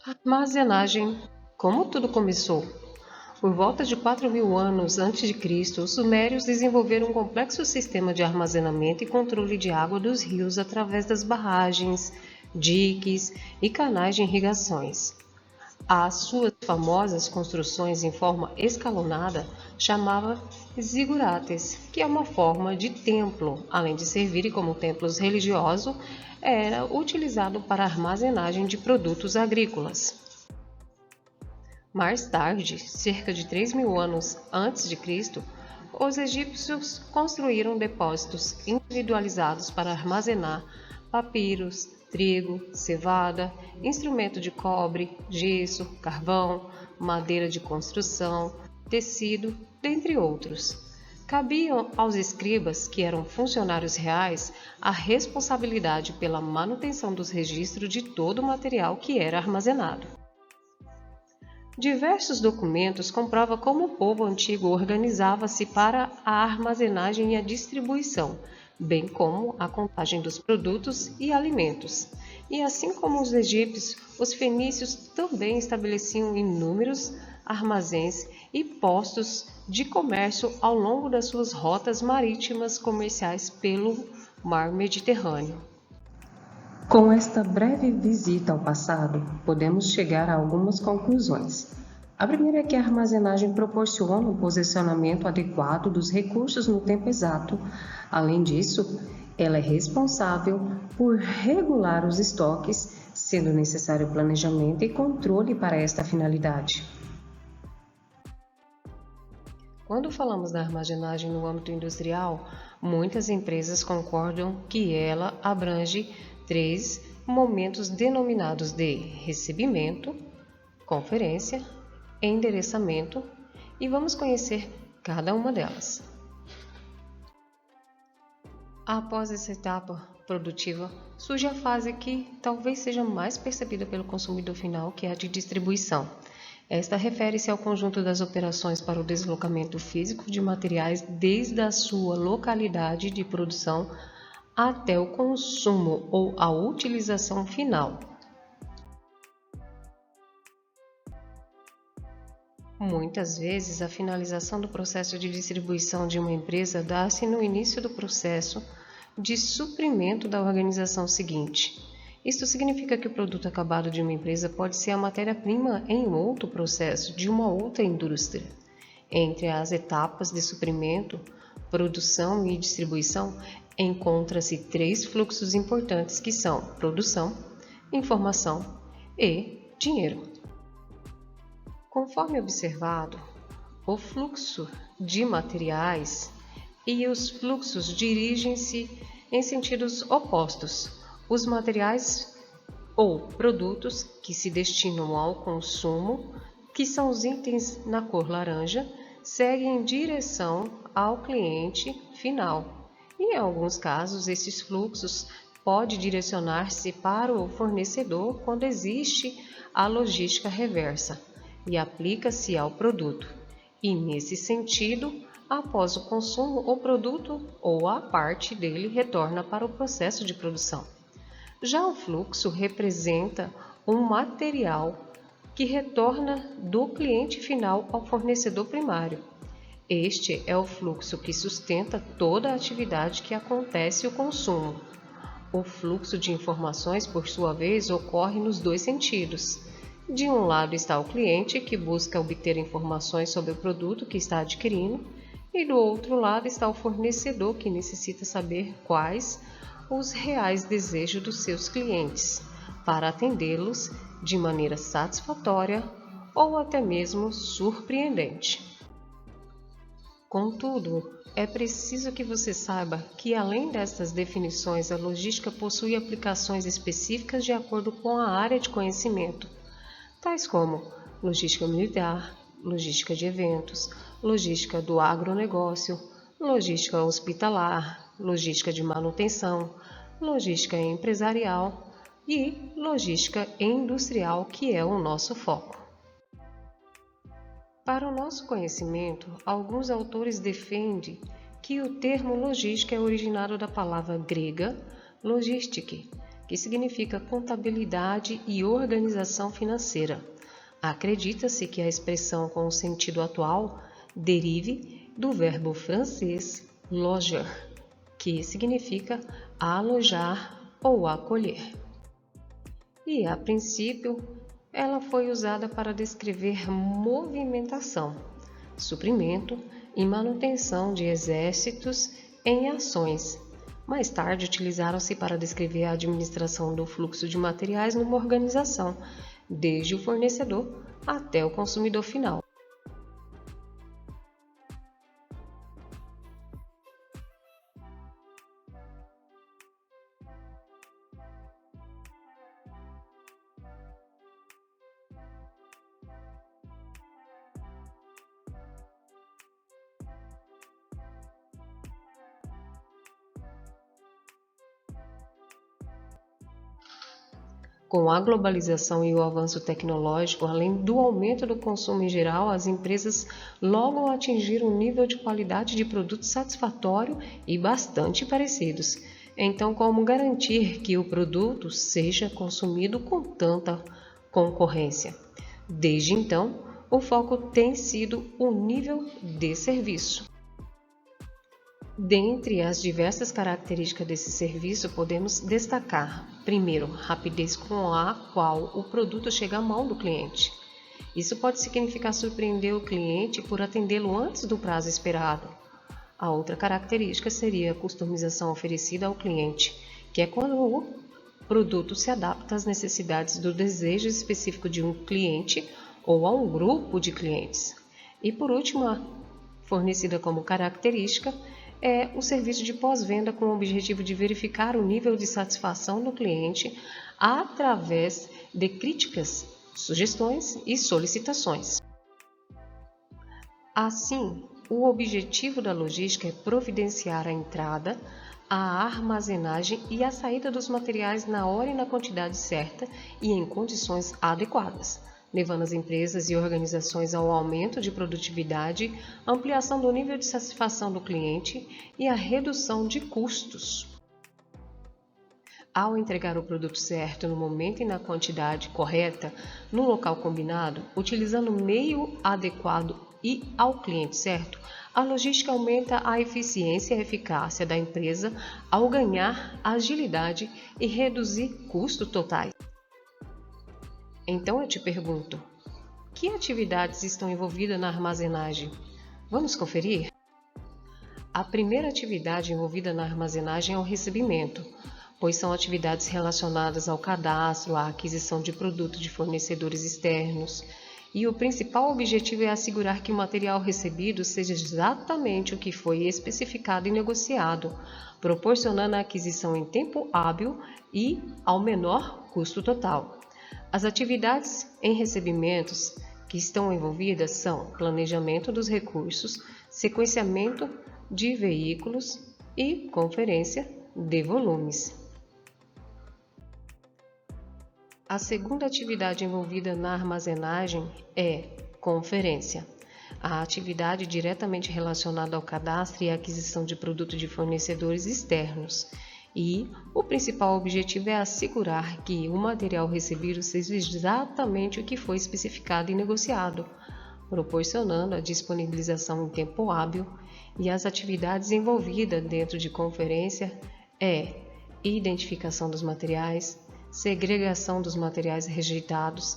Armazenagem. Como tudo começou? Por volta de 4.000 anos antes de Cristo, os sumérios desenvolveram um complexo sistema de armazenamento e controle de água dos rios através das barragens, diques e canais de irrigações. As suas famosas construções em forma escalonada chamava zigurates, que é uma forma de templo, além de servirem como templos religiosos, era utilizado para armazenagem de produtos agrícolas. Mais tarde, cerca de 3.000 anos antes de Cristo, os egípcios construíram depósitos individualizados para armazenar papiros, trigo, cevada, instrumento de cobre, gesso, carvão, madeira de construção, tecido, dentre outros. Cabiam aos escribas, que eram funcionários reais, a responsabilidade pela manutenção dos registros de todo o material que era armazenado. Diversos documentos comprovam como o povo antigo organizava-se para a armazenagem e a distribuição, bem como a contagem dos produtos e alimentos. E assim como os egípcios, os fenícios também estabeleciam inúmeros armazéns e postos de comércio ao longo das suas rotas marítimas comerciais pelo Mar Mediterrâneo. Com esta breve visita ao passado, podemos chegar a algumas conclusões. A primeira é que a armazenagem proporciona um posicionamento adequado dos recursos no tempo exato. Além disso, ela é responsável por regular os estoques, sendo necessário planejamento e controle para esta finalidade. Quando falamos da armazenagem no âmbito industrial, muitas empresas concordam que ela abrange 3 momentos denominados de recebimento, conferência, endereçamento, e vamos conhecer cada uma delas. Após essa etapa produtiva, surge a fase que talvez seja mais percebida pelo consumidor final, que é a de distribuição. Esta refere-se ao conjunto das operações para o deslocamento físico de materiais desde a sua localidade de produção até o consumo ou a utilização final. Muitas vezes, a finalização do processo de distribuição de uma empresa dá-se no início do processo de suprimento da organização seguinte. Isto significa que o produto acabado de uma empresa pode ser a matéria-prima em outro processo de uma outra indústria. Entre as etapas de suprimento, produção e distribuição, encontra-se 3 fluxos importantes que são produção, informação e dinheiro. Conforme observado, o fluxo de materiais e os fluxos dirigem-se em sentidos opostos. Os materiais ou produtos que se destinam ao consumo, que são os itens na cor laranja, seguem em direção ao cliente final. E, em alguns casos, esses fluxos podem direcionar-se para o fornecedor quando existe a logística reversa e aplica-se ao produto. E, nesse sentido, após o consumo, o produto ou a parte dele retorna para o processo de produção. Já o fluxo representa um material que retorna do cliente final ao fornecedor primário. Este é o fluxo que sustenta toda a atividade que acontece o consumo. O fluxo de informações, por sua vez, ocorre nos 2 sentidos. De um lado está o cliente, que busca obter informações sobre o produto que está adquirindo, e do outro lado está o fornecedor, que necessita saber quais os reais desejos dos seus clientes, para atendê-los de maneira satisfatória ou até mesmo surpreendente. Contudo, é preciso que você saiba que, além destas definições, a logística possui aplicações específicas de acordo com a área de conhecimento, tais como logística militar, logística de eventos, logística do agronegócio, logística hospitalar, logística de manutenção, logística empresarial e logística industrial, que é o nosso foco. Para o nosso conhecimento, alguns autores defendem que o termo logística é originado da palavra grega logistike, que significa contabilidade e organização financeira. Acredita-se que a expressão com o sentido atual derive do verbo francês loger, que significa alojar ou acolher. E, a princípio, ela foi usada para descrever movimentação, suprimento e manutenção de exércitos em ações. Mais tarde, utilizaram-se para descrever a administração do fluxo de materiais numa organização, desde o fornecedor até o consumidor final. Com a globalização e o avanço tecnológico, além do aumento do consumo em geral, as empresas logo atingiram um nível de qualidade de produto satisfatório e bastante parecidos. Então, como garantir que o produto seja consumido com tanta concorrência? Desde então, o foco tem sido o nível de serviço. Dentre as diversas características desse serviço, podemos destacar, primeiro, rapidez com a qual o produto chega à mão do cliente. Isso pode significar surpreender o cliente por atendê-lo antes do prazo esperado. A outra característica seria a customização oferecida ao cliente, que é quando o produto se adapta às necessidades do desejo específico de um cliente ou a um grupo de clientes. E por último, fornecida como característica, é o serviço de pós-venda com o objetivo de verificar o nível de satisfação do cliente através de críticas, sugestões e solicitações. Assim, o objetivo da logística é providenciar a entrada, a armazenagem e a saída dos materiais na hora e na quantidade certa e em condições adequadas, levando as empresas e organizações ao aumento de produtividade, ampliação do nível de satisfação do cliente e a redução de custos. Ao entregar o produto certo no momento e na quantidade correta, no local combinado, utilizando o meio adequado e ao cliente certo, a logística aumenta a eficiência e a eficácia da empresa ao ganhar agilidade e reduzir custos totais. Então eu te pergunto, que atividades estão envolvidas na armazenagem? Vamos conferir? A primeira atividade envolvida na armazenagem é o recebimento, pois são atividades relacionadas ao cadastro, à aquisição de produtos de fornecedores externos, e o principal objetivo é assegurar que o material recebido seja exatamente o que foi especificado e negociado, proporcionando a aquisição em tempo hábil e ao menor custo total. As atividades em recebimentos que estão envolvidas são planejamento dos recursos, sequenciamento de veículos e conferência de volumes. A segunda atividade envolvida na armazenagem é conferência. A atividade diretamente relacionada ao cadastro e aquisição de produtos de fornecedores externos. E o principal objetivo é assegurar que o material recebido seja exatamente o que foi especificado e negociado, proporcionando a disponibilização em tempo hábil. E as atividades envolvidas dentro de conferência é identificação dos materiais, segregação dos materiais rejeitados,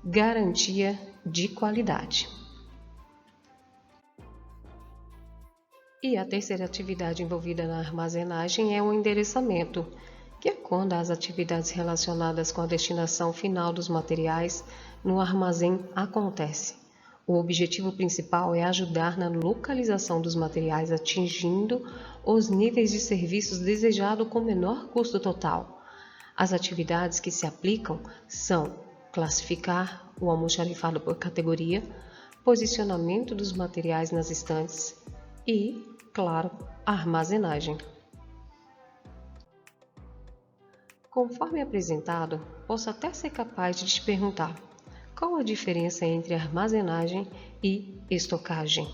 garantia de qualidade. E a terceira atividade envolvida na armazenagem é o endereçamento, que é quando as atividades relacionadas com a destinação final dos materiais no armazém acontecem. O objetivo principal é ajudar na localização dos materiais, atingindo os níveis de serviços desejados com menor custo total. As atividades que se aplicam são classificar o almoxarifado por categoria, posicionamento dos materiais nas estantes e, claro, armazenagem. Conforme apresentado, posso até ser capaz de te perguntar: qual a diferença entre armazenagem e estocagem?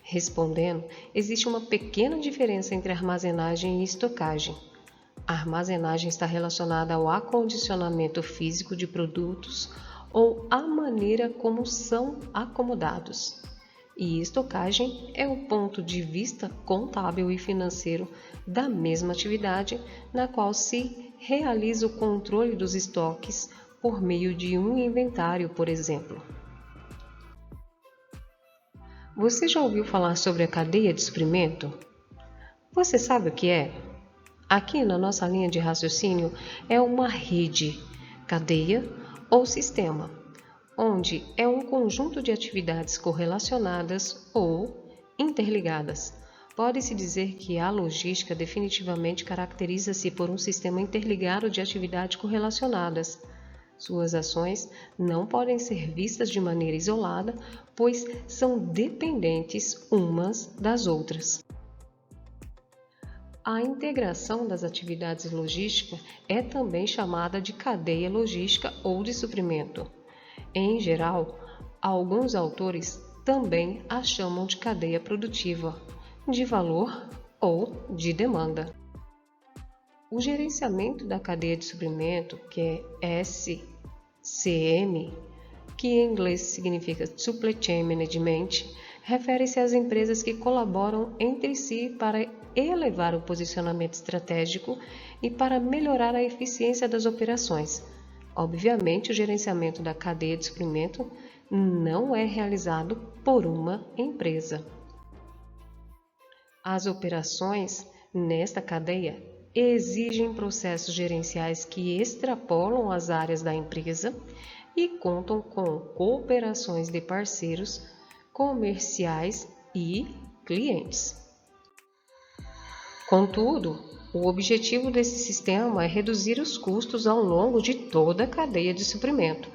Respondendo, existe uma pequena diferença entre armazenagem e estocagem. A armazenagem está relacionada ao acondicionamento físico de produtos ou à maneira como são acomodados. E estocagem é o ponto de vista contábil e financeiro da mesma atividade, na qual se realiza o controle dos estoques por meio de um inventário, por exemplo. Você já ouviu falar sobre a cadeia de suprimento? Você sabe o que é? Aqui na nossa linha de raciocínio é uma rede, cadeia ou sistema, onde é um conjunto de atividades correlacionadas ou interligadas. Pode-se dizer que a logística definitivamente caracteriza-se por um sistema interligado de atividades correlacionadas. Suas ações não podem ser vistas de maneira isolada, pois são dependentes umas das outras. A integração das atividades logísticas é também chamada de cadeia logística ou de suprimento. Em geral, alguns autores também a chamam de cadeia produtiva, de valor ou de demanda. O gerenciamento da cadeia de suprimento, que é SCM, que em inglês significa Supply Chain Management, refere-se às empresas que colaboram entre si para elevar o posicionamento estratégico e para melhorar a eficiência das operações. Obviamente, o gerenciamento da cadeia de suprimento não é realizado por uma empresa. As operações nesta cadeia exigem processos gerenciais que extrapolam as áreas da empresa e contam com cooperações de parceiros comerciais e clientes. Contudo, o objetivo desse sistema é reduzir os custos ao longo de toda a cadeia de suprimento,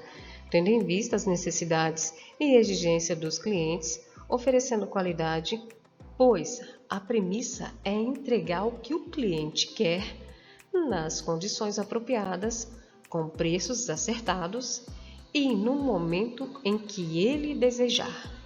tendo em vista as necessidades e exigências dos clientes, oferecendo qualidade, pois a premissa é entregar o que o cliente quer nas condições apropriadas, com preços acertados e no momento em que ele desejar.